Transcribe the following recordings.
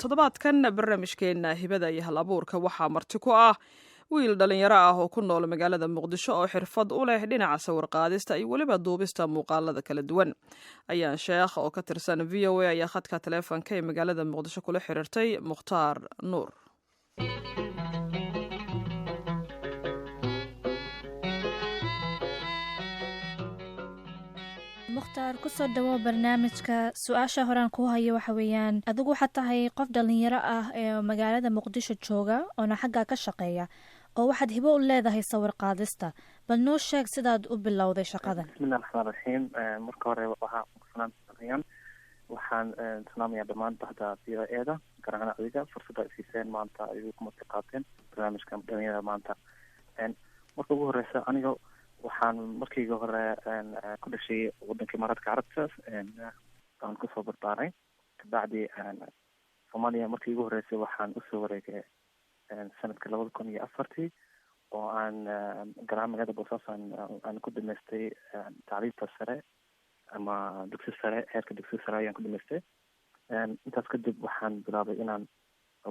toddobaadkan barnaamijkeenna hibada iyo hal abuurka waxaa marti ku ah wiil dhallinyaro ah oo ku nool magaalada muqdisho oo xirfad u leh dhinaca sawirqaadista iyo weliba duubista muuqaalada kala duwan. ayaan sheekh oo ka tirsan v o a ayaa khadka taleefonka ee magaalada muqdisho kula xiriirtay mukhtaar nuur. mukhtaar kusoo dhawow barnaamijka. su-aasha horaan kuu hayo waxa weeyaan, adigu waxaad tahay qof dhalinyaro ah ee magaalada muqdisho jooga oona xaggaa ka shaqeeya oo waxaad hibo u leedahay sawir qaadista, bal noo sheeg sidaad u bilowday shaqadan. bismillahi raxmaan raxiim. marka hore waxaan salaamayaa dhammaan bahda v o e da, gaar ahaan adiga fursada ay siiseen maanta ay ku martiqaateen barnaamijka dhalinyarada maanta. marka ugu horeysa aniga waxaan markayga hore ku dhashay wadanka imaaraadka carabta, aan kusoo barbaaray. kabacdi soomaaliya markii ugu horeysay waxaan usoo wareegay sanadka 2004 oo aan garaa magaalada boosaaso aan ku dhamaystay tacliinta sare ama dugsi sare, heerka dugsi sare ayaan ku dhamaystay. intaas kadib waxaan bilaabay inaan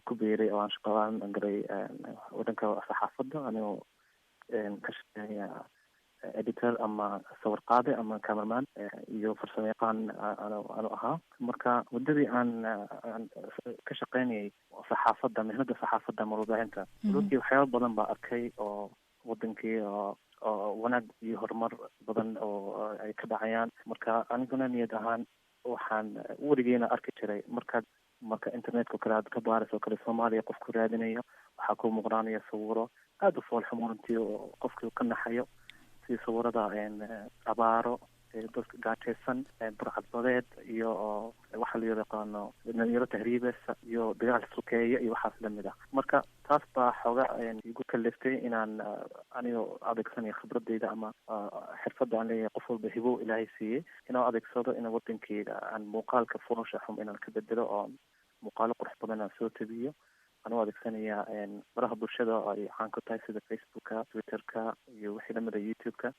ku biiray oo aan shaqalaan galay wadanka saxaafadda, anigoo ka shaqeeya editor ama sawir qaade ama cameraman iyo farsamo yaqaan aanu ahaa. marka muddadii aan ka shaqeynayay saxaafadda, mihnada saxaafadda ama warbaahinta, runtii waxyaaba badan baa arkay oo wadankii oo wanaag iyo horumar badan oo ay ka dhacayaan. marka aniguna niyad ahaan waxaan weligeena arki jiray marka internetka kale aad ka baarayso kale soomaaliya qofku raadinayo waxaa ku muuqdaanaya sawiro aada u foolxumo runtii oo qofkii ka naxayo, si sawirada abaaro, dadka gaajaysan, burcadbadeed iyo waxa la yaqaano dhalinyaro tahriibeysa iyo dagaal sokeeye iyo waxaas lamid ah. marka taas baa xoogaa igu kaleftay inaan anigoo adeegsanaya khibradeyda ama xirfadda aan leeyahay, qof walba hibo ilaahay siiyey, inaan adeegsado in wadankeyda aan muuqaalka foosha xum inaan ka bedelo oo muuqaalo qurux badan aan soo tabiyo. anuu adeegsanaya baraha bulshada oo ay caan ku tahay sida facebooka, twitterka iyo wixii lamida youtube-ka.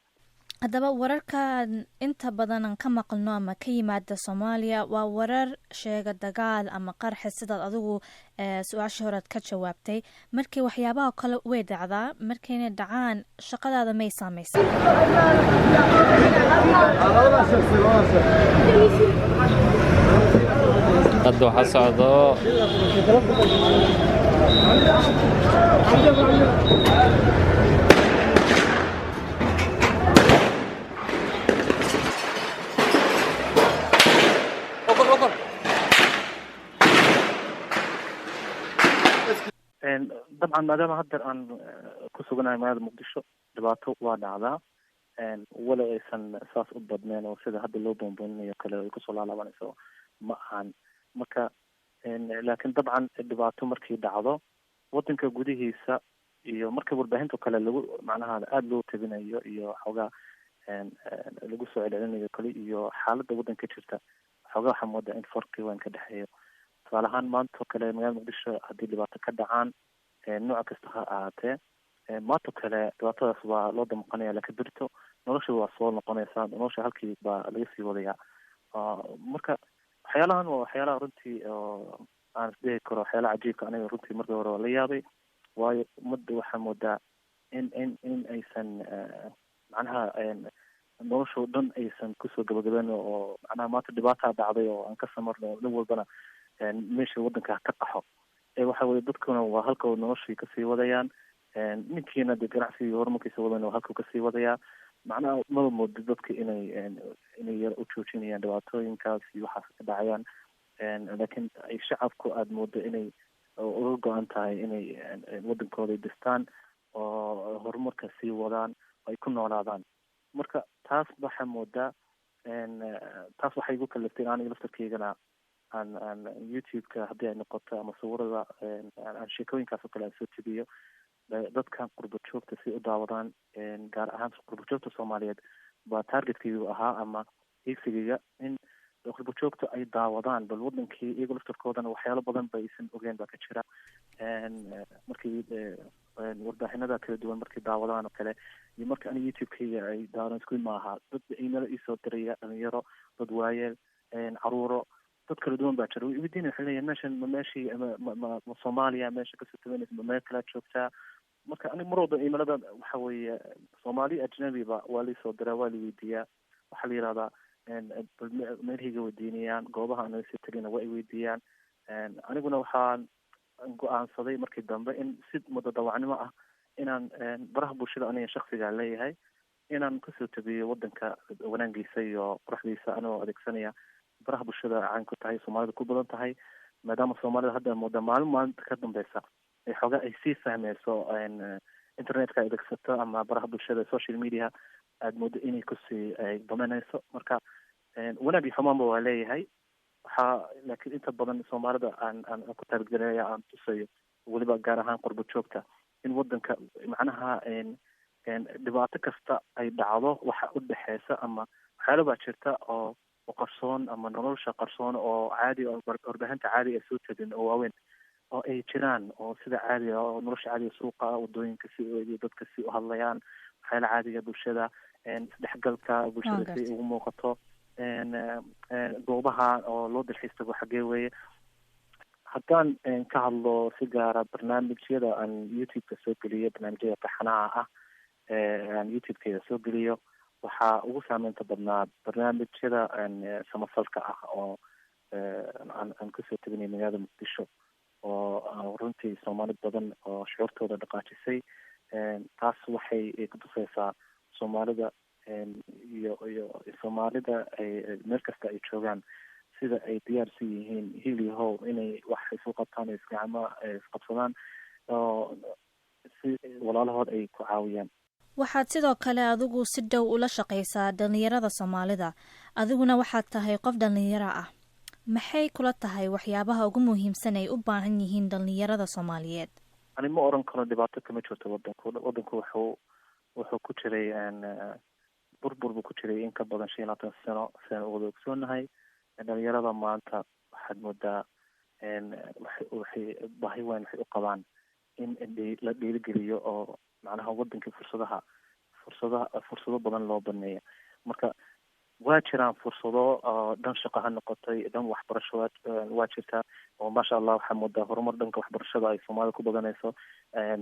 haddaba wararkan inta badan aan ka maqlno ama ka yimaada soomaaliya waa warar sheega dagaal ama qarxi, sidaad adigu su-aashii horead ka jawaabtay. markii waxyaabaha kale way dhacdaa, markayna dhacaan shaqadaada may saamaysa? hadda waxaa socdo dabcan maadaama hadda aan ku suganahay magaalada muqdisho, dhibaato waa dhacdaa, wala aysan saas u badneen oo sida hadda loo boonbooninayo kale ay kusoo laalaabanayso ma ahan. marka laakiin dabcan dhibaato markay dhacdo wadanka gudihiisa iyo marka warbaahinta kale lagu macnaha aada loo tabinayo iyo xoogaa lagu soo celcelinayo kale iyo xaaladda wadanka jirta, xoogaa waxaa moodaa in farqi weyn ka dhexeeyo. tusaale ahaan maanta oo kale magaalada muqdisho haddii dhibaato ka dhacaan nooc kasta ha ahaatee, maanta kale dhibaatadaas waa loo damqanaya, laakiin berito nolosha waa soo noqonaysaa, nolosha halkii baa laga sii wadayaa. marka waxyaalahan waa waxyaalaha runtii oo aan isdhihi karo waxyaalaha cajiibka aniga runtii markii hore la yaabay, waayo ummadda waxaa moodaa in aysan macnaha nolosha o dhan aysan kusoo gabagaben oo macnaha maanta dhibaataa dhacday oo aan ka samarno nin walbana meesha wadanka ka qaxo. waxa weye dadkuna waa halka noloshii kasii wadayaan, ninkiina de ganacsigii horumarkiisa wadan waa halkuu kasii wadayaa. macnaha maba moodo dadka inay yar u joojinayaan dhibaatooyinkaas iyo waxaas ka dhacayaan, laakiin ay shacabku aada moodo inay uga go-an tahay inay wadankooda dhistaan oo horumarka sii wadaan oo ay ku noolaadaan. marka taas waxaa moodaa taas waxay igu kaliftay aniga laftarkeygana aan youtube-ka haddii ay noqoto ama sawirada aan sheekooyinkaas oo kale aan soo tegiyo, dadkan qurba joogta si u daawadaan, gaar ahaan qurba joogta soomaaliyeed baa targetkaygu ahaa ama hiigsigayga, in qurba joogta ay daawadaan bal wadankii iyaga laftarkoodana waxyaalo badan ba aysan ogeen baa ka jira. markii warbaahinada kala duwan markay daawadaan oo kale iyo marka aniga youtube-kayga ay daawadaan isku maaha, dad inala iisoo diraya dhalinyaro, dad waayeel, caruuro, dad kala duwan baa jira weydiinaya waxay leeyihin meeshan ma meeshii ma Soomaaliya meesha kasoo taganaysa ma meel kala joogtaa marka aniga mar walba iimalada waxa weeye Soomaali ajnabiba waa laysoo diraa waa la weydiiyaa waxaa la yidhahdaa meelhiga weydiinayaan goobaha aan sii tagayna waa ay weydiiyaan aniguna waxaan go-aansaday markii dambe in si mudadawacnimo ah inaan baraha bulshada aniga shaksigaa leeyahay inaan kasoo tabiyo wadanka wanaangiisa iyo quruxdiisa anigoo adeegsanaya baraha bulshada caan ku tahay soomaalida ku badan tahay maadaama soomaalida hadda mooda maalinta ka dambeysa ay xoogaa ay sii fahmeyso internetka ay adeegsato ama baraha bulshada social media aada moodo inay kusii damaneyso marka wanaag iyo xumaanba waa leeyahay waxaa laakiin inta badan soomaalida aan ku taargelinaya aan tusayo weliba gaar ahaan qurbo joogta in wadanka macnaha dhibaato kasta ay dhacdo waxa u dhexeysa ama waxyaalo baa jirta oo qarsoon ama nolosha qarsoon oo caadi warbaahinta caadi ay soo tagin oo waaweyn oo ay jiraan oo sida caadiga oo nolosha caadiga suuqa wadooyinka si dadka si u hadlayaan waxyaala caadiga bulshada isdhexgalka bulshada si ugu muuqato goobaha oo loo dalxiis tago xagee weeye haddaan ka hadlo si gaara barnaamijyada aan youtube-ka soo geliyo barnaamijyada taxanaha ah aan youtube-keeda soo geliyo waxaa ugu saameynta badnaa barnaamijyada samafalka ah oo aan kasoo teginay magaalada muqdisho oo runtii soomaali badan oo shucuurtooda dhaqaajisay taas waxay kutuseysaa soomaalida iyo soomaalida ay meel kasta ay joogaan sida ay diyaarsi yihiin hil iyo how inay wax isu qabtaan isgacmo isqabsadaan oo si walaalahood ay ku caawiyaan waxaad sidoo kale adigu si dhow ula shaqaysaa dhalinyarada soomaalida adiguna waxaad tahay qof dhalinyaro ah maxay kula tahay waxyaabaha ugu muhiimsan ay u baahan yihiin dhalinyarada soomaaliyeed ani ma oran karo dhibaato kama jirto wadanku wuxuu ku jiray burbur buu ku jiray in ka badan 25 sano sidaan uwada ogsoonahay dhalinyarada maanta waxaad moodaa waxay baahi weyn waxay u qabaan in la dhiirigeliyo oo macnaha wadankii fursado badan loo baneeyo marka waa jiraan fursado dhan shaqo ha noqotay dhan waxbarasho waa jirtaa oo maasha allah waxaa moodaa horumar dhanka waxbarashada ay soomaalida ku badanayso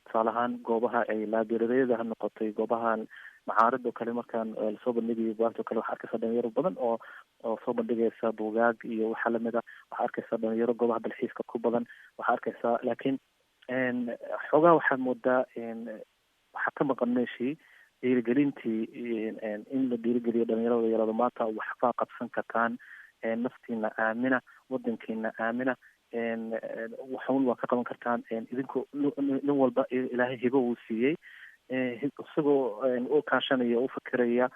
tusaale ahaan goobaha ay laabiradayada ha noqotay goobahan macaarida oo kale markaan lasoo bandhigayo bugaagta o kale waxaa arkaysaa dhalinyaro badan oo soo bandhigaysa bugaag iyo waxa lamid a waxaa arkaysaa dhalinyaro goobaha dalxiiska ku badan waxaa arkaysaa laakiin xoogaha waxaad moodaa waxaa ka maqan meeshii dhiirigelintii in la dhiirigeliyo dhalinyarada yarada maanta waxbaa qabsan kartaan naftiina aamina wadankiina aamina waxun waa ka qaban kartaan idinku nin walba ilaahay hibo uu siiyey isagoo u kaashanaya u fikiraya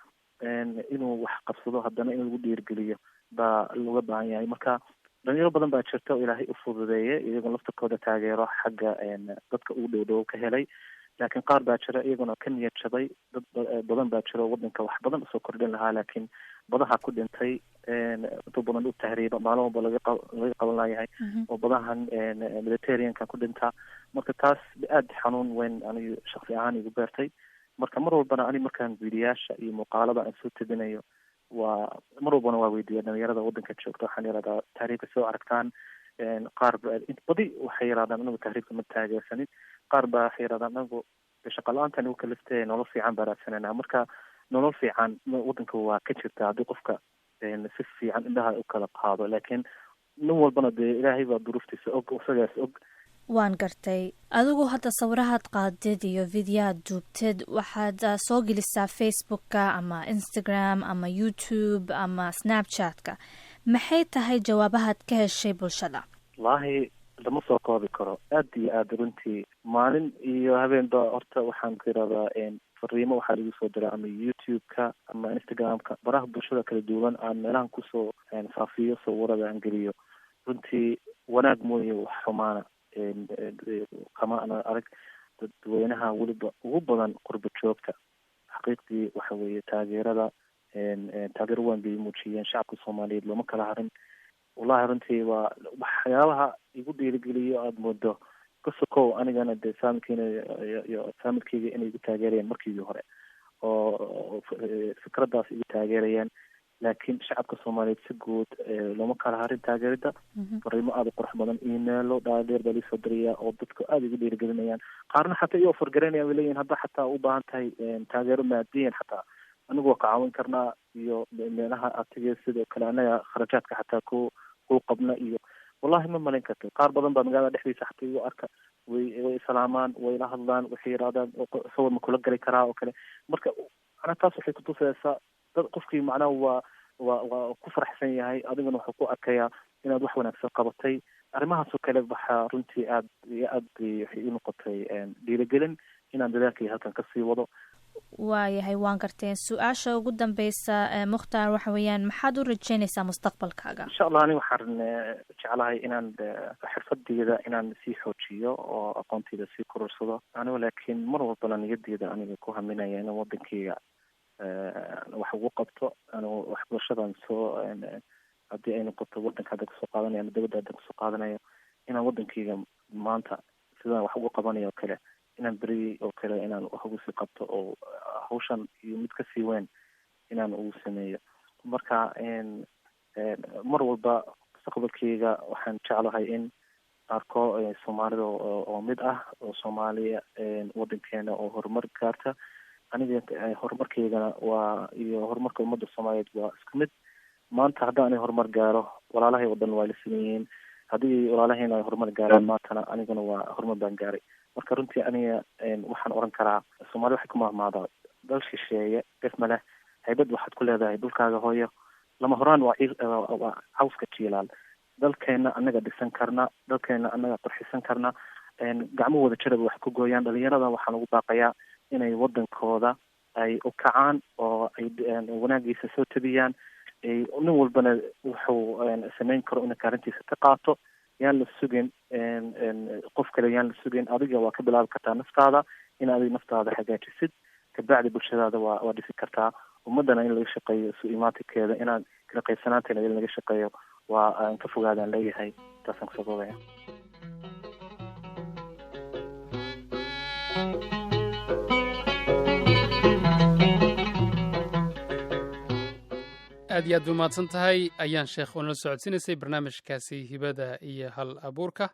inuu wax qabsado haddana in lagu dhiirigeliyo baa looga baahan yahay marka dhalinyaro badan baa jirta oo ilaahay u fududeeyay iyagoo laftarkooda taageero xagga dadka ugu dhow ka helay laakiin qaar baa jira iyaguna ka niyad jabay dad badan baa jira oo wadanka wax badan usoo kordhin lahaa laakiin badaha ku dhintay inta badan u tahriiba maalin walba laga qaban layahay oo badahan mediterraneanka ku dhintaa marka taas aada xanuun weyn anigu shaksi ahaan igu beertay marka mar walbana ani markaan viidiyaasha iyo muuqaalada aan soo tebinayo waa mar walbana waa weydiiya dhalinyarada wadanka joogta waxaan yihahdaa tahriibka soo aragtaan qaar badi waxay yidhahdaan anagu tahriibka ma taageersanin qaar baa waxay yidhahdaan anagu shaqa la-aanta anigu kaliftee nolol fiican baa raadsanayna marka nolol fiican wadanka waa ka jirta haddii qofka si fiican indhaha u kala qaado laakiin nin walbana dee ilaahay baa duruuftiisa og isagaas og waan gartay adigu hadda sawirahaad qaadid iyo videoaad duubtid waxaad soo gelisaa facebookka ama instagram ama youtube ama snapchatka maxay tahay jawaabahaad ka heshay bulshada wallaahi lama soo koobi karo aada iyo aada runtii maalin iyo habeenba horta waxaan ku yidhahdaa fariimo waxaa lagu soo diraa ama youtube-ka ama instagram-ka baraha bulshada kala duwan aan meelahan kusoo faafiyo sawirada aan geliyo runtii wanaag mooye wax xumaana kama ana arag dadweynaha weliba ugu badan qurba joogta xaqiiqdii waxa weeye taageero weyn bay muujiyeen shacabka soomaaliyeed looma kala harin wallahi runtii waa waxyaabaha igu dhiirigeliyo aada moodo kasokow anigana dee faamilkiina iyo faamilkeyga inay igu taageerayeen markiigii hore oo fikradaas igu taageerayeen laakiin shacabka soomaaliyeed si guud looma kala harin taageerida fariimo aada u qurux badan emailo dhaadheer baa liisoo dirayaa oo dadku aada ugu dhiirigelinayaan qaarna xataa iyo fargaranayaan way leeyihin hadda xataa u baahan tahay taageero maadiyan xataa anigu waa ka caawin karnaa iyo meelaha atigee sidoo kale anaga kharajaadka xataa ku qabna iyo wallahi ma malayn karto qaar badan baa magaalada dhexdiisa xataa igu arka way isalaamaan way la hadlaan waxay yidhahdaan sawir ma kula gali karaa oo kale marka macnaha taas waxay kutusaysaa dad qofkii macnaha waa ku faraxsan yahay adigana wuxuu ku arkayaa inaad wax wanaagsan qabatay arrimahaasoo kale waxaa runtii aad iyo aad bay waxay ii noqotay dhiirigelin inaan dadaalkii halkan kasii wado waayahay waan garteen su-aasha ugu dambeysa mukhtaar waxa weeyaan maxaad u rajeynaysaa mustaqbalkaaga insha allah ani waxaan jeclahay inaan xirfadeyda inaan sii xoojiyo oo aqoonteyda sii korursado anigo laakiin mar walbana niyadeyda aniga ku haminaya inaan wadankeyga wax ugu qabto anigo waxbarashadan soo haddii ay noqoto wadanka hadda kasoo qaadanaya ama dabadda hadda kasoo qaadanayo inaan wadankeyga maanta sidaan wax ugu qabanayo oo kale inaan beri oo kale inaan wax ugu sii qabto oo hawshan iyo mid kasii weyn inaan ugu sameeyo marka mar walba mustaqbalkeyga waxaan jeclahay in arko soomaalida oo mid ah oo soomaaliya wadankeena oo horumar gaarta aniga horumarkeygana waa iyo horumarka ummadda soomaaliyeed waa isku mid maanta haddii ani horumar gaaro walaalahay oo dhan waa la siman yihiin haddii walaalahayna ay horumar gaaraan maantana anigana waa horumar baan gaaray marka runtii aniga waxaan oran karaa soomaalida waxay ku mahmaadaa dal shisheeye def ma leh haybad waxaad ku leedahay dhulkaaga hooyo lama horaan waa cawska jiilaal dalkeena anaga dhisan karna dalkeena anaga qurxisan karna gacmo wada jaraba wax ku gooyaan dhalinyarada waxaan ugu baaqayaa inay wadankooda ay u kacaan oo ay wanaagiisa soo tabiyaan nin walbana wuxuu samayn karo ina kaarintiisa ka qaato yaan la sugin qof kale yaan la sugin adiga waa ka bilaabi kartaa naftaada in adiga naftaada hagaajisid kabacdi bulshadaada waa dhisi kartaa ummadana in laga shaqeeyo isu imaatikeeda inaan kala qaybsanaantayna in laga shaqeeyo waa aan ka fogaadaan leeyahay taasaan kusoo boobaya aad iyo aad ba mahadsan tahay ayaan sheekh oo nala socodsiinaysay barnaamijkaasi hibada iyo hal abuurka